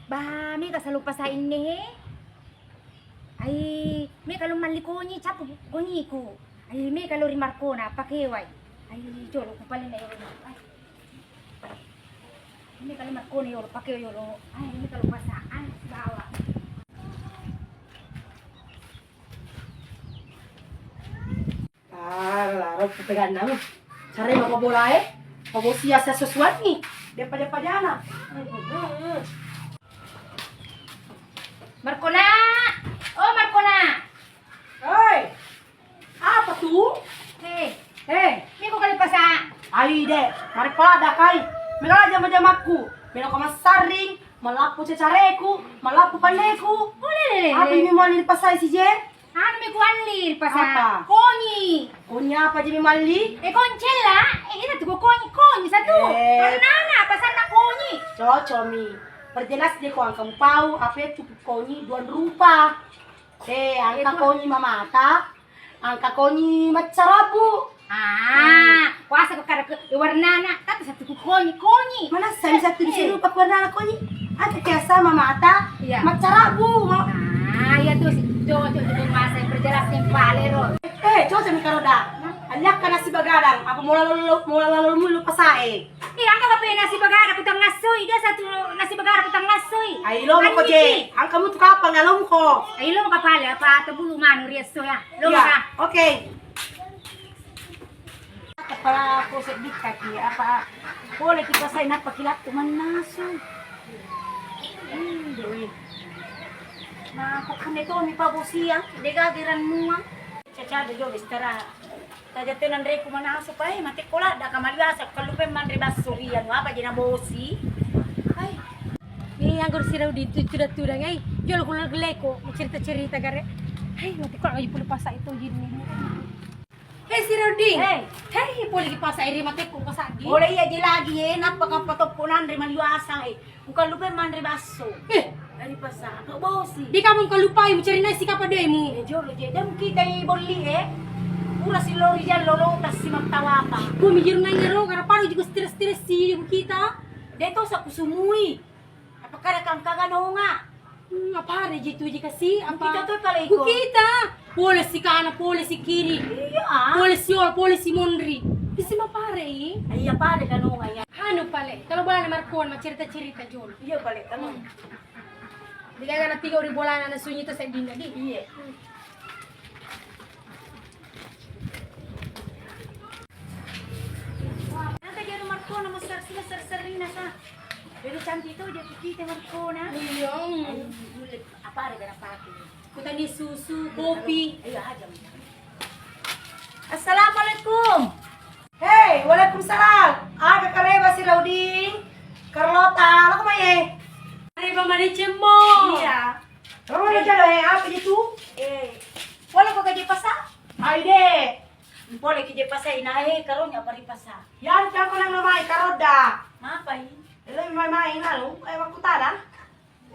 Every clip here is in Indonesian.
Bah, mi ka lupa sa ini. Ay, mi ka lumanli ko ni chapu ko ni ko. Ay, mi ka lori marko na pakiway. Ay, jolo ko pala na yolo. Ay. Mi ka lumarko ni yolo pakiway yolo. Ay, mi ka lupa sa bawa. Larang pegangan namin. Cari mga bola Pabusiya sa suswat ni. Depa na. Marko na! Oh, Marko na! Hoy! Apa tu? Hey, Hey! mi ko kalipa sa. Ay, de. Maripada kay. Mila jama-jamaku. Mila ko masaring. Malapo sa chareku. Malapo paneku. Ulele. Apa ini mo nilipasay si Jen? Ano mi ko anlir pa sa? Apa? Konyi. Kunya apa Jimmy Mali? Conchella, ina tuko konyi sa tu. Eh. Nana, pasal na konyi. Cocomi. Perjelas dia ko ang kampau, apa cukup konyi duan rupa. Angka konyi mamata, angka konyi macarabu. Kuasa ko kada warna na, tata sa tuko konyi. Mana saya satu di sini rupa warna konyi. Ada kiasa mamata, Iya. macarabu. Ya tu si Jojo masa perjelas yang palero. Coba mi karoda. Alyak ka na si bagadang, apa mula lalu mulu pasae. Angka ka pa nasi bagara kutang ngasoy, dia satu nasi bagara kutang ngasoy. Ay lo mo ko je, ang kamu tu kapang ngalom ko. Ay lo ka pala pa tabulu manu riesto ya. Lo ka. Ya, oke. Para po sa kaki apa boleh kita say napakilat tuman naso. Doi. Na pagkane to mi pabusiya, degagiran mo. Chacha de yo estara. Taja tenan re ko manaso pa matikola da kamaliasa kalupe man re basurian apa jina bosi. Ay, Anggur siraw dito tuda ngay. Jolo ko nagleko, cerita-cerita gare. Ay, mati ko ay pulo pasa ito gini. Hey siraw di. Hey, puli ki pasa iri mati ko pasagi. boleh ya je lagi napakapatopunan re maliasa Kung kalupe man re baso. Dari pasa, no bosi. Di ka mong kalupay mo cerina si kapade mo. Jolo je dam kita bolli Pura si Lori dyan, lolotas si magtawa pa. Kumijir na ngero kara paano juga stress si kita. Dito sa kusumuy. Apakara kang kagano nga. Apare jitu ji kasi Kita to pala Ku iko. kita. Pole si kana, pole si kiri. Iya. Pole si ol, pole si monri. Isi mapare eh. Ay, pala kano nga yan. Ano pale? Kalau bola na markon, macerita-cerita jol. Iya pala kano. Di ka na tigaw ri bola na sunyi to sa dinda di. Iya. Nanti dia nomor ko na masar-sari na sa. Pero cantik itu dia kita Marco na. Iyong. Apa ada kana pati. Kuta ni susu, kopi. Ayo aja. Assalamualaikum. Hey, waalaikumsalam. Aga kareba si Rauding. Carlota, ano kumaye? Arriba marichemo. Iya. Kamu ada jalo apa itu? Wala ko kaje pasa? Ay de. Pole kaje pasa inahe karon ya pari pasa. Yan kan ko lang namay karoda. Mapay. Elo may ngalo ay makutada.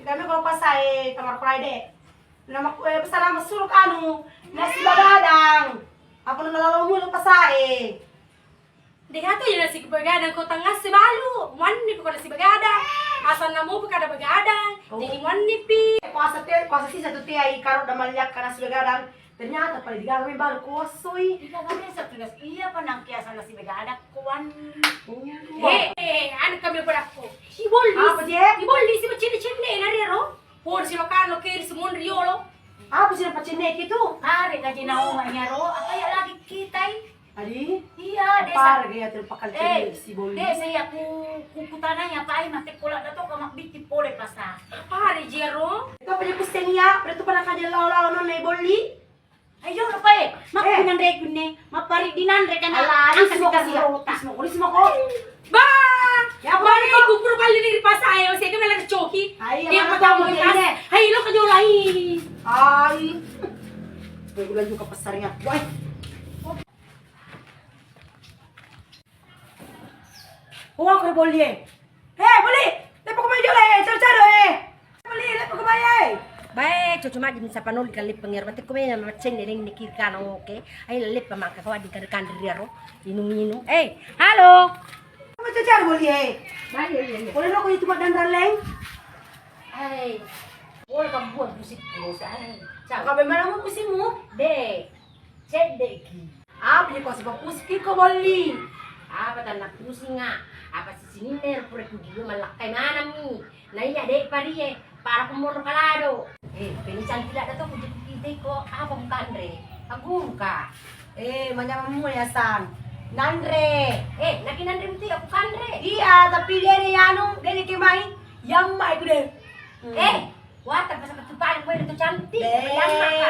Kami ko pasa kamar Friday. Nama ko pasara masulok anu nasi bagadang. Ako na nalalaw mo pasa Di kato yun na si bagadang ko tangas si balu. Wani ko na si bagadang. Asan na mo pa kada bagadang. Jadi wani pi. Kuasa si satu ay karoda malyak ka nasi bagadang. Ternyata pala di gagawin baru kosoy. Di gagawin sa tugas. Iya pa nang kiasa nasi bagadang kuwan. Ano kami pa ko? Iboldi. Apa je? Iboldi si macini-cini na rero. Por si makano kiri si mon riolo. Apa sih dapat cinek itu? Are ka ginawa niya ro, kaya lagi kitay. Adi? Iya, Para desa. gaya terpakal Eh, cinek si Boli. Desa ya kukutana niya pa ay matikula na to kamakbiti pole pa sa. Pare jero. Ikaw pa niya niya, pero ito pa na kanya lao no na Boli. Ay, yun pa eh. Makunan re kunne, maparidinan re ka na. Ala, Ang alis mo kasi kasi. rota. Alis mo ko. Ba! Ya, Mari Boli. ko puro kali ni pa sa ayo, sige na lang choki. Ay, Di ang pa mga tawo tao ni dyan eh. Hay lo ka jola hi. Ay. Regular yung kapasar niya. Why? Huwag ko na Boli Boli! Lepo ko may jola Charo Boli, lepo ko may Baik, cucu magi sa panuli kalip pangir mati ko may macen ning nikir kano oke. Ay lalip pa makakawa di kan ro. Inung. Halo. Ano Charo Boli Bayo. Boleh lo ko yung tumadang raleng? Ay, boleh kamu buat musik terus, ay. Saka ba man mo pusi mo? De, cedeki. Bili ko sa pusi ko mali. Apa tanah pusing nga? Apa si sininer pura kugiyo malakay mana mi? Naiya de pariye para kumuro kalado. Pinisan tidak dato kujit ko apa bukan re? Agum ka. Manyaman mo yasan. Nandre. Nakinan rin ti ako kanre. Iya, tapi dere yano, dere kemai. Yang mai ko de. Wata pa sa katuparan mo ito cantik. Yang maka.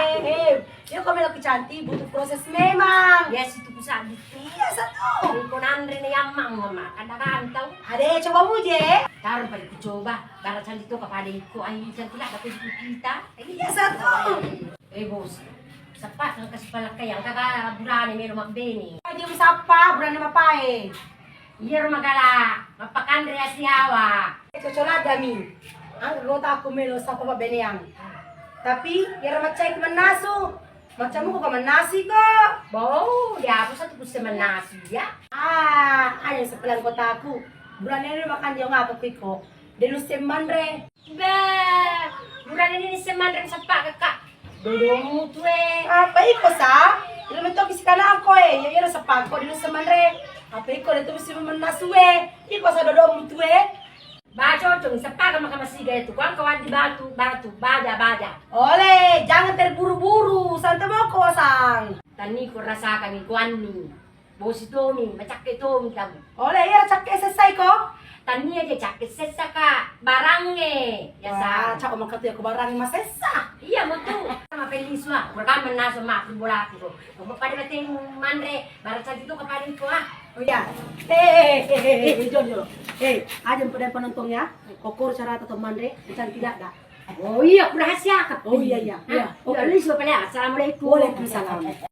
Yung kami laki cantik, butuh proses memang. Yes, itu ku sabi. Iya, satu. Hindi ko nandre na yamang mama. Kadang tahu. Ade, coba mu je. Taruh pa ko coba. Para sa dito kapada ko ay minsan tila dapat kita. Iya, satu. Bos. Sapat ang kasipalakay ang kakaburani meron makbeni. Pwede mo sapa, bulan na mapae. Iyero magala. Mapakandre asiyawa. Ito cholada mi. Ang rota ako melo sa pababeniang. Tapi, yara macay ko manaso. Macam mo ko ka manasi ko. Bo, di ako sa tupos sa manasi ya. Ayan sa palang kota ko. Bulan na rin makan yung nga ko. Delusim man re. Be, mura na din sa mandang sa pagkaka. Dodong mo to Paiko sa? Ilan ito kisikala ako Yara sa pagko, delusim man re. Paiko, dito mo si manaso Iko sa dodong mo to Baca ocong sa paga makamasiga itu. Kuang kawan di batu, baja. Ole, jangan terburu-buru. Santai mo ko, sang. Tani ko rasakan ni kuan ni. Bosi Tomi, macak ke Tomi kamu. Ole, yara cakke selesai ko. Tani aja cak sesa ka barangnya. Ya Wah, sa. cak omong katu ko barang masesa. Iya mo tu. Sama peliswa. Berkaman na sa mak bola ko. Kung pada bating manre, barat sa dito kapada ko Oh ya. Jojo. Aja pada penontonnya. Kokor cara atau mandre, bukan tidak dah. Oh iya, rahasia ka. Oh iya. Iya, liswa pala. Assalamualaikum. Waalaikumsalam.